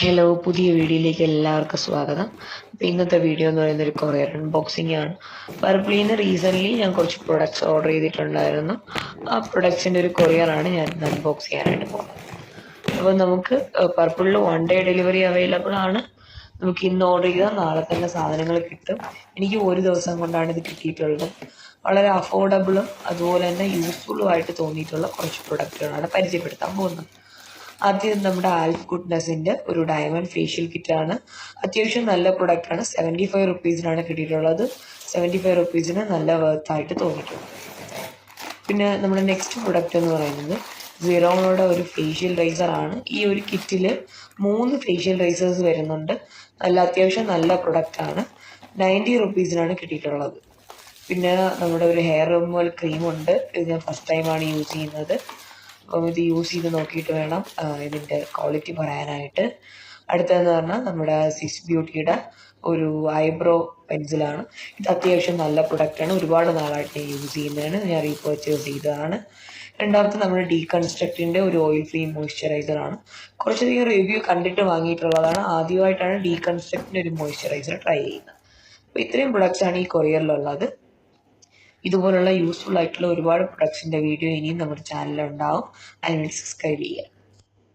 Hello, പുതിയ വീഡിയോയിലേക്ക് എല്ലാവർക്കും സ്വാഗതം. അപ്പോൾ ഇന്നത്തെ വീഡിയോ എന്ന് പറയുന്നത് ഒരു കൊറിയർ അൺബോക്സിംഗ് ആണ്. പർപ്പിളിൽ നിന്ന് റീസെൻ്റ്ലി ഞാൻ കുറച്ച് പ്രൊഡക്ട്സ് ഓർഡർ ചെയ്തിട്ടുണ്ടായിരുന്നു. ആ പ്രൊഡക്ട്സിൻ്റെ ഒരു കൊറിയറാണ് ഞാൻ ഇന്ന് അൺബോക്സ് ചെയ്യാനായിട്ട് പോകുന്നത്. അപ്പോൾ നമുക്ക് പർപ്പിളിൽ 1 ഡേ ഡെലിവറി അവൈലബിൾ ആണ്. നമുക്ക് ഇന്ന് ഓർഡർ ചെയ്താൽ നാളെ തന്നെ സാധനങ്ങൾ കിട്ടും. എനിക്ക് ഒരു ദിവസം കൊണ്ടാണ് ഇത് കിട്ടിയിട്ടുള്ളത്. വളരെ അഫോർഡബിളും അതുപോലെ തന്നെ യൂസ്ഫുള്ളും ആയിട്ട് തോന്നിയിട്ടുള്ള കുറച്ച് പ്രൊഡക്റ്റുകളാണ് പരിചയപ്പെടുത്താൻ പോകുന്നത്. ആദ്യം നമ്മുടെ ആൽഫ് ഗുഡ്നസിന്റെ ഒരു ഡയമണ്ട് ഫേഷ്യൽ കിറ്റ് ആണ്. അത്യാവശ്യം നല്ല പ്രൊഡക്റ്റ് ആണ്. 75 റുപ്പീസിനാണ് കിട്ടിയിട്ടുള്ളത്. 75 റുപ്പീസിന് നല്ല വർത്ത് ആയിട്ട് തോന്നിയിട്ടുണ്ട്. പിന്നെ നമ്മുടെ നെക്സ്റ്റ് പ്രൊഡക്റ്റ് എന്ന് പറയുന്നത് സീറോമോയുടെ ഒരു ഫേഷ്യൽ റൈസർ ആണ്. ഈ ഒരു കിറ്റിൽ 3 ഫേഷ്യൽ റൈസേഴ്സ് വരുന്നുണ്ട്. അത്യാവശ്യം നല്ല പ്രൊഡക്റ്റ് ആണ്. 90 റുപ്പീസിനാണ് കിട്ടിയിട്ടുള്ളത്. പിന്നെ നമ്മുടെ ഒരു ഹെയർ റിമൂവൽ ക്രീം ഉണ്ട്. ഇത് ഞാൻ ഫസ്റ്റ് ടൈമാണ് യൂസ് ചെയ്യുന്നത്. അപ്പം ഇത് യൂസ് ചെയ്ത് നോക്കിയിട്ട് വേണം ഇതിൻ്റെ ക്വാളിറ്റി പറയാനായിട്ട്. അടുത്തതെന്ന് പറഞ്ഞാൽ നമ്മുടെ സിസ് ബ്യൂട്ടിയുടെ ഒരു ഐബ്രോ പെൻസിലാണ്. ഇത് അത്യാവശ്യം നല്ല പ്രൊഡക്റ്റാണ്. ഒരുപാട് നാളായിട്ട് യൂസ് ചെയ്യുന്നതാണ്. ഞാൻ റീപർച്ചേസ് ചെയ്തതാണ്. രണ്ടാമത്തെ നമ്മുടെ ഡീകൺസ്ട്രക്റ്റിൻ്റെ ഒരു ഓയിൽ ഫ്രീ മോയ്സ്ചറൈസർ ആണ്. കുറച്ചധികം റിവ്യൂ കണ്ടിട്ട് വാങ്ങിയിട്ടുള്ളതാണ്. ആദ്യമായിട്ടാണ് ഡീകൺസ്ട്രക്റ്റിൻ്റെ ഒരു മോയ്സ്ചറൈസർ ട്രൈ ചെയ്യുന്നത്. അപ്പോൾ ഇത്രയും പ്രൊഡക്ട്സാണ് ഈ കൊറിയറിലുള്ളത്. ഇതുപോലുള്ള യൂസ്ഫുൾ ആയിട്ടുള്ള ഒരുപാട് പ്രൊഡക്ട്സിൻ്റെ വീഡിയോ ഇനിയും നമ്മുടെ ചാനലിൽ ഉണ്ടാവും. അതിനുവേണ്ടി സബ്സ്ക്രൈബ് ചെയ്യുക.